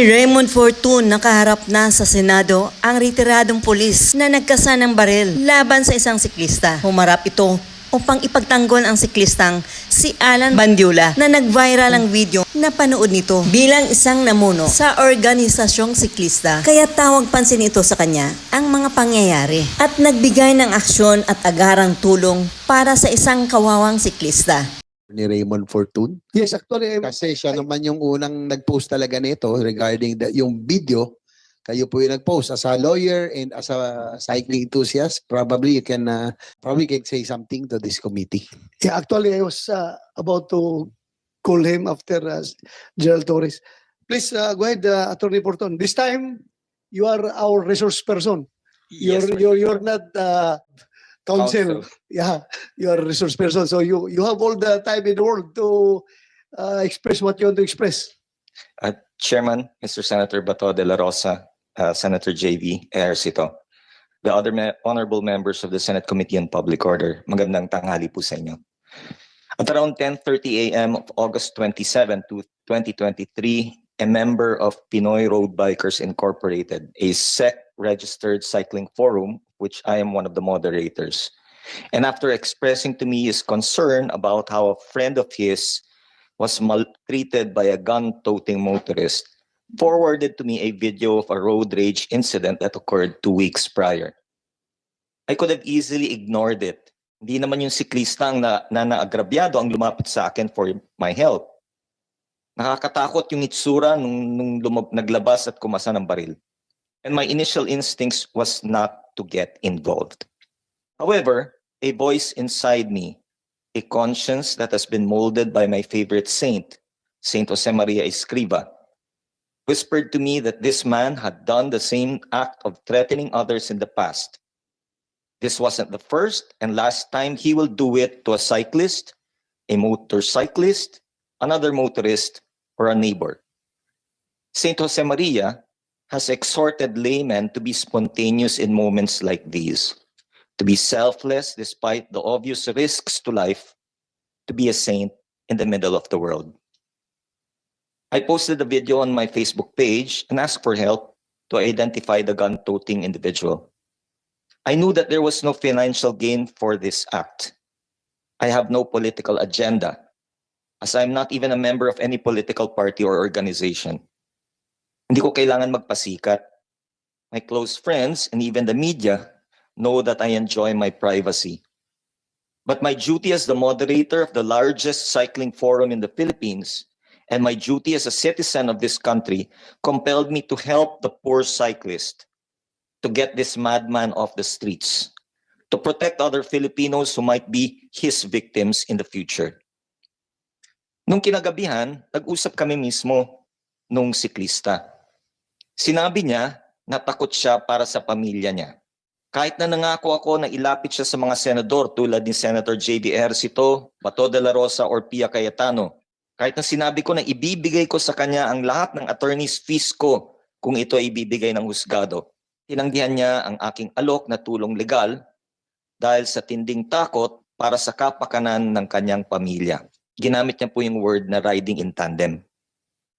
ni Raymond Fortun nakaharap na sa Senado ang retiradong pulis na nagkasa ng baril laban sa isang siklista. Humarap ito upang ipagtanggol ang siklistang si Alan Bandiola na nag-viral ang video na panood nito bilang isang namuno sa organisasyong siklista. Kaya tawag pansin ito sa kanya ang mga pangyayari at nagbigay ng aksyon at agarang tulong para sa isang kawawang siklista. Ni Raymond Fortun. Yes, actually, Kasi siya naman yung unang nag-post talaga nito regarding yung video. Kayo po yung nag-post as a lawyer and as a cycling enthusiast. Probably you can say something to this committee. yeah, actually, I was about to call him after Gerald Torres. Please go ahead, Attorney Fortun. This time, you are our resource person. You're not counsel. Yeah, you are a resource person. So you have all the time in the world to express what you want to express. Chairman, Mr. Senator Bato de la Rosa, Senator JV Ejercito, the other honorable members of the Senate Committee on Public Order, magandang tanghali po sa inyo. At around 10:30 a.m. of August 27, 2023, a member of Pinoy Road Bikers Incorporated, a SEC-registered cycling forum, which I am one of the moderators, and after expressing to me his concern about how a friend of his was maltreated by a gun-toting motorist, forwarded to me a video of a road rage incident that occurred 2 weeks prior. I could have easily ignored it. Hindi naman yung siklista ang naagrabyado ang lumapit sa akin for my help. Nakakatakot yung itsura nung naglabas at kumasa ng baril. And my initial instincts was not to get involved. However, a voice inside me, a conscience that has been molded by my favorite saint, Saint Josemaria Escriva, whispered to me that this man had done the same act of threatening others in the past. This wasn't the first and last time he will do it to a cyclist, a motorcyclist, another motorist, or a neighbor. Saint Josemaria has exhorted laymen to be spontaneous in moments like these, to be selfless despite the obvious risks to life, to be a saint in the middle of the world. I posted the video on my Facebook page and asked for help to identify the gun-toting individual. I knew that there was no financial gain for this act. I have no political agenda, as I'm not even a member of any political party or organization. Hindi ko kailangan magpasikat. My close friends and even the media know that I enjoy my privacy. But my duty as the moderator of the largest cycling forum in the Philippines and my duty as a citizen of this country compelled me to help the poor cyclist, to get this madman off the streets, to protect other Filipinos who might be his victims in the future. Nung kinagabihan, nag-usap kami mismo nung siklista. Sinabi niya na takot siya para sa pamilya niya. Kahit na nangako ako na ilapit siya sa mga senador tulad ni Senator J.B. Ejercito, Bato de la Rosa, or Pia Cayetano. Kahit na sinabi ko na ibibigay ko sa kanya ang lahat ng attorney's fees ko kung ito ay ibibigay ng husgado. Tinanggihan niya ang aking alok na tulong legal dahil sa tinding takot para sa kapakanan ng kanyang pamilya. Ginamit niya po yung word na riding in tandem.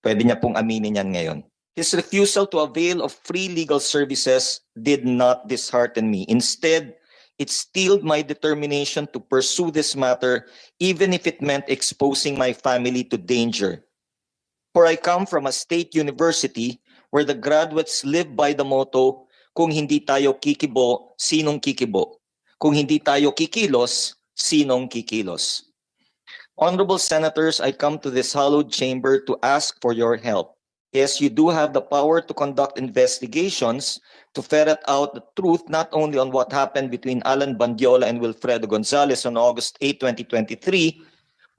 Pwede niya pong aminin yan ngayon. His refusal to avail of free legal services did not dishearten me. Instead, it steeled my determination to pursue this matter, even if it meant exposing my family to danger. For I come from a state university where the graduates live by the motto, kung hindi tayo kikibo, sinong kikibo? Kung hindi tayo kikilos, sinong kikilos? Honorable Senators, I come to this hallowed chamber to ask for your help. Yes, you do have the power to conduct investigations to ferret out the truth not only on what happened between Alan Bandiola and Wilfredo Gonzalez on August 8, 2023,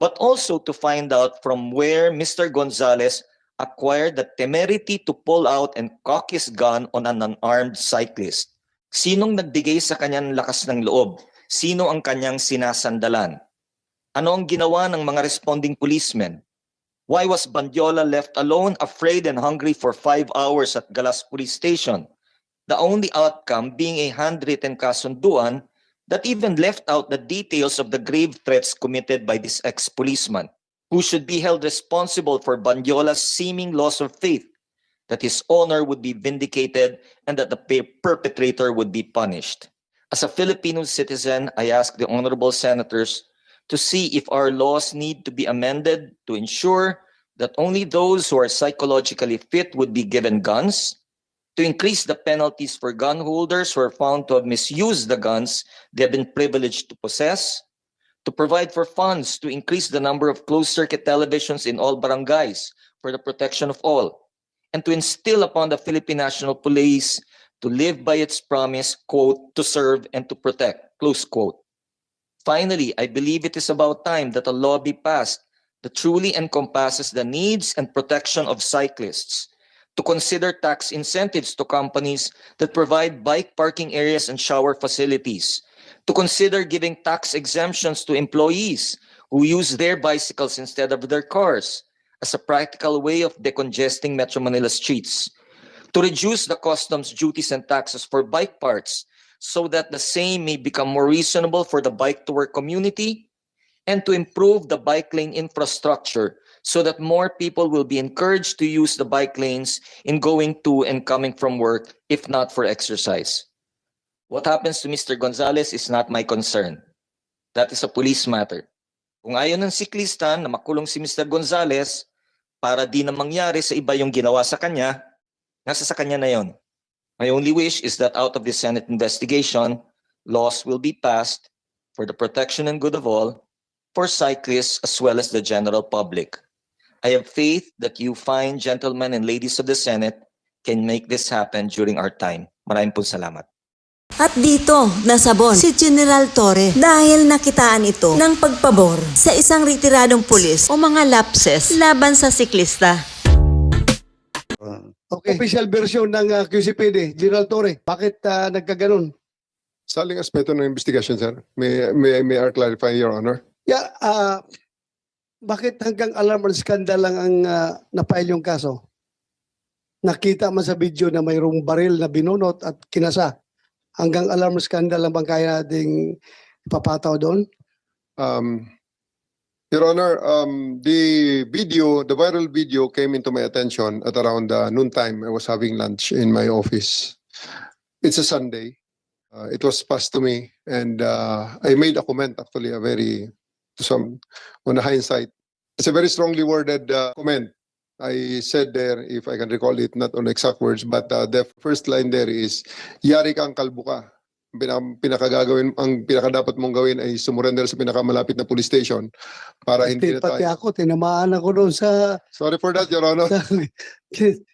but also to find out from where Mr. Gonzalez acquired the temerity to pull out and cock his gun on an unarmed cyclist. Sinong nagbigay sa kanyang lakas ng loob? Sino ang kanyang sinasandalan? Ano ang ginawa ng mga responding policemen? Why was Bandiola left alone, afraid and hungry for 5 hours at Galas Police Station? The only outcome being a handwritten kasunduan that even left out the details of the grave threats committed by this ex-policeman, who should be held responsible for Bandiola's seeming loss of faith that his honor would be vindicated, and that the perpetrator would be punished. As a Filipino citizen, I ask the honorable senators to see if our laws need to be amended to ensure that only those who are psychologically fit would be given guns, to increase the penalties for gun holders who are found to have misused the guns they have been privileged to possess, to provide for funds to increase the number of closed-circuit televisions in all barangays for the protection of all, and to instill upon the Philippine National Police to live by its promise, quote, to serve and to protect, close quote. Finally, I believe it is about time that a law be passed that truly encompasses the needs and protection of cyclists, to consider tax incentives to companies that provide bike parking areas and shower facilities, to consider giving tax exemptions to employees who use their bicycles instead of their cars as a practical way of decongesting Metro Manila streets, to reduce the customs duties and taxes for bike parts so that the same may become more reasonable for the bike-to-work community, and to improve the bike lane infrastructure so that more people will be encouraged to use the bike lanes in going to and coming from work, if not for exercise. What happens to Mr. Gonzales is not my concern. That is a police matter. Kung ayaw ng siklista na makulong si Mr. Gonzales para di na mangyari sa iba yung ginawa sa kanya, nasa sa kanya na yon. My only wish is that out of the Senate investigation, laws will be passed for the protection and good of all, for cyclists as well as the general public. I have faith that you fine gentlemen and ladies of the Senate can make this happen during our time. Maraming po salamat. At dito, nasabon si General Torre dahil nakitaan ito ng pagpabor sa isang retiradong pulis o mga lapses laban sa siklista. Okay. Official version ng QCPD, General Torre, bakit nagkaganon? Sa aling aspeto ng investigation, sir, may I clarify, Your Honor? Yeah, bakit hanggang alarm or scandal lang ang na-file yung kaso? Nakita man sa video na mayroong baril na binunot at kinasa. Hanggang alarm or scandal lang bang kaya nating ipapataw doon? Your Honor, the viral video came into my attention at around noontime. I was having lunch in my office. It's a Sunday. It was passed to me, and I made a comment, actually, on the hindsight. It's a very strongly worded comment. I said there, if I can recall it, not on exact words, but the first line there is, yari kang kalbo ka. Ang pinakadapat mong gawin ay sumurrender sa pinakamalapit na police station para hindi na Pati tayo. ako, tinamaan ako doon sa Sorry for that, Your Honor.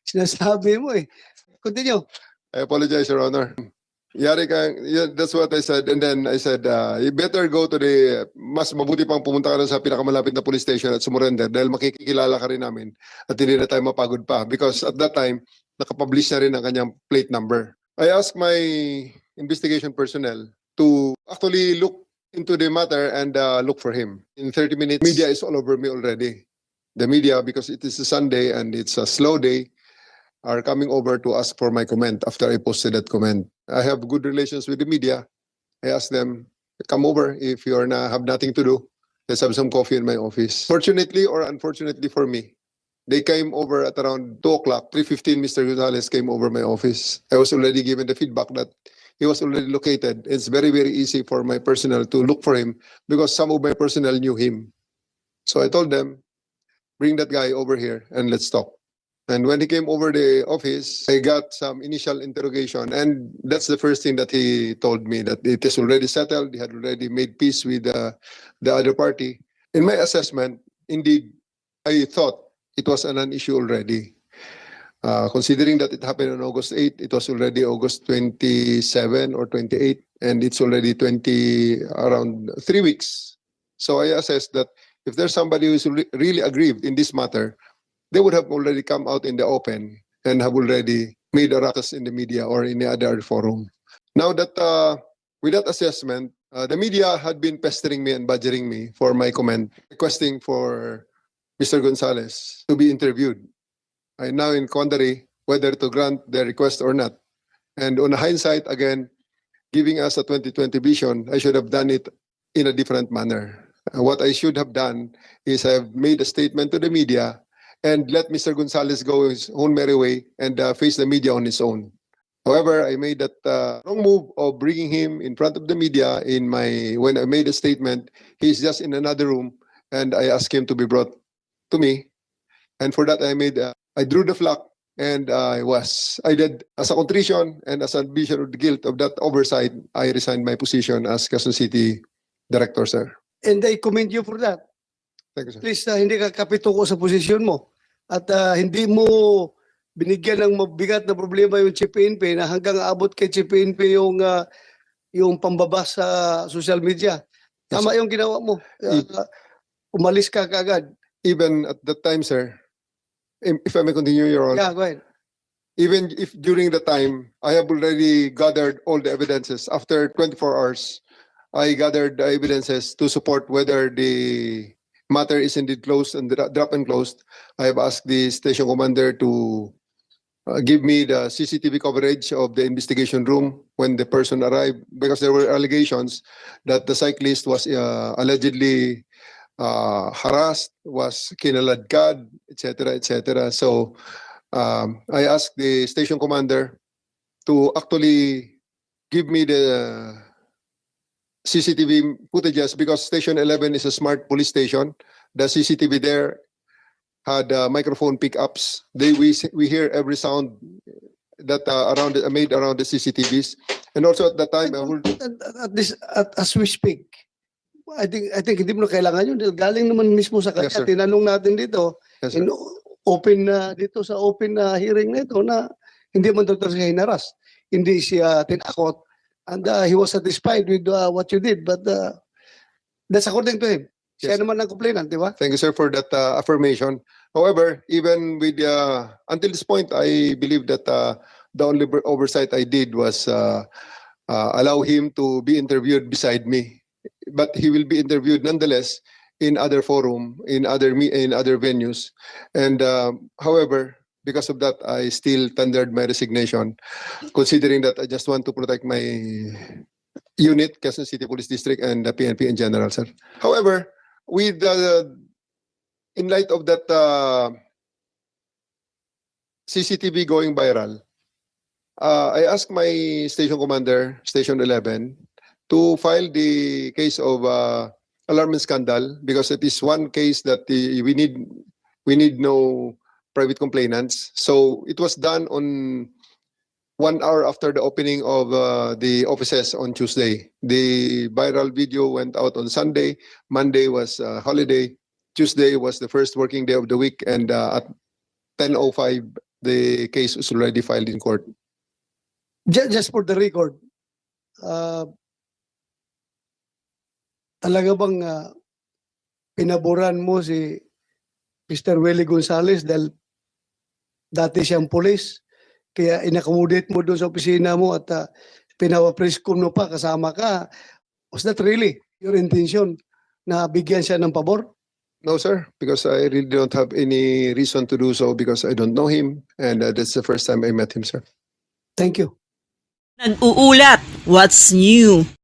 sinasabi mo eh. Continue. I apologize, Your Honor. Yari kang, that's what I said. And then I said, you better go to mas mabuti pang pumunta ka na sa pinakamalapit na police station at sumurrender dahil makikilala ka rin namin at hindi na tayo mapagod pa. Because at that time, nakapublish na rin ang kanyang plate number. I asked my investigation personnel to actually look into the matter and look for him. In 30 minutes, media is all over me already. The media, because it is a Sunday and it's a slow day, are coming over to ask for my comment after I posted that comment. I have good relations with the media. I asked them, come over if you have nothing to do. Let's have some coffee in my office. Fortunately or unfortunately for me, they came over at around 2 o'clock, 3:15, Mr. Gonzales came over my office. I was already given the feedback that he was already located. It's very, very easy for my personnel to look for him because some of my personnel knew him. So I told them, bring that guy over here and let's talk. And when he came over the office, I got some initial interrogation. And that's the first thing that he told me, that it is already settled. He had already made peace with the other party. In my assessment, indeed, I thought it was an issue already. Considering that it happened on August 8, it was already August 27 or 28, and it's already around 3 weeks. So I assessed that if there's somebody who is really aggrieved in this matter, they would have already come out in the open and have already made a ruckus in the media or in the other forum. Now that, with that assessment, the media had been pestering me and badgering me for my comment, requesting for Mr. Gonzales to be interviewed. I now in quandary whether to grant their request or not. And on hindsight, again, giving us a 2020 vision, I should have done it in a different manner. What I should have done is I have made a statement to the media and let Mr. Gonzales go his own merry way and face the media on his own. However, I made that wrong move of bringing him in front of the media when I made a statement. He's just in another room, and I asked him to be brought to me. And for that, I drew the flag, and I did as a contrition and as an admission of the guilt of that oversight. I resigned my position as Quezon City Director, sir. And I commend you for that. Thank you, sir. Please, hindi ka kapituko sa posisyon mo. At hindi mo binigyan ng mabigat na problema yung Chief PNP na hanggang abot kay Chief PNP yung pambaba sa social media. Tama yung ginawa mo. Umalis ka kaagad. Even at that time, sir, if I may continue, Your Honor. Yeah, go ahead. Even if during the time I have already gathered all the evidences, after 24 hours, I gathered the evidences to support whether the matter is indeed closed and drop and closed. I have asked the station commander to give me the CCTV coverage of the investigation room when the person arrived, because there were allegations that the cyclist was allegedly harassed, was kinaladkad, etc., etc. So I asked the station commander to actually give me the CCTV footages, because Station 11 is a smart police station. The CCTV there had microphone pickups. We hear every sound that made around the CCTVs. And also at that time, As we speak, I think hindi mo na kailangan yun. Galing naman mismo sa kanya. Yes, sir. Tinanong natin dito, yes, sir. open na dito sa open na hearing na ito na hindi man Dr. siya hinaras. Hindi siya tinakot. And he was satisfied with what you did. But that's according to him. Siya Yes. naman ang complainant, di ba? Thank you, sir, for that affirmation. However, even with until this point, I believe that the only oversight I did was allow him to be interviewed beside me. But he will be interviewed nonetheless in other forum, in other venues. And however, because of that, I still tendered my resignation, considering that I just want to protect my unit, Quezon City Police District, and the PNP in general, sir. However, with in light of that CCTV going viral, I asked my station commander, Station 11, to file the case of alarm and scandal, because it is one case that we need no private complainants. So it was done on 1 hour after the opening of the offices on Tuesday. The viral video went out on Sunday. Monday was holiday. Tuesday was the first working day of the week, and at 10:05, the case was already filed in court. Just for the record, talaga bang pinaboran mo si Mr. Willie Gonzales dahil dati siyang pulis, kaya inakomodate mo doon sa opisina mo at pinawa-prescom mo pa, kasama ka? Was that really your intention na bigyan siya ng pabor? No, sir, because I really don't have any reason to do so, because I don't know him, and that's the first time I met him, sir. Thank you. Nag-uulat, what's new?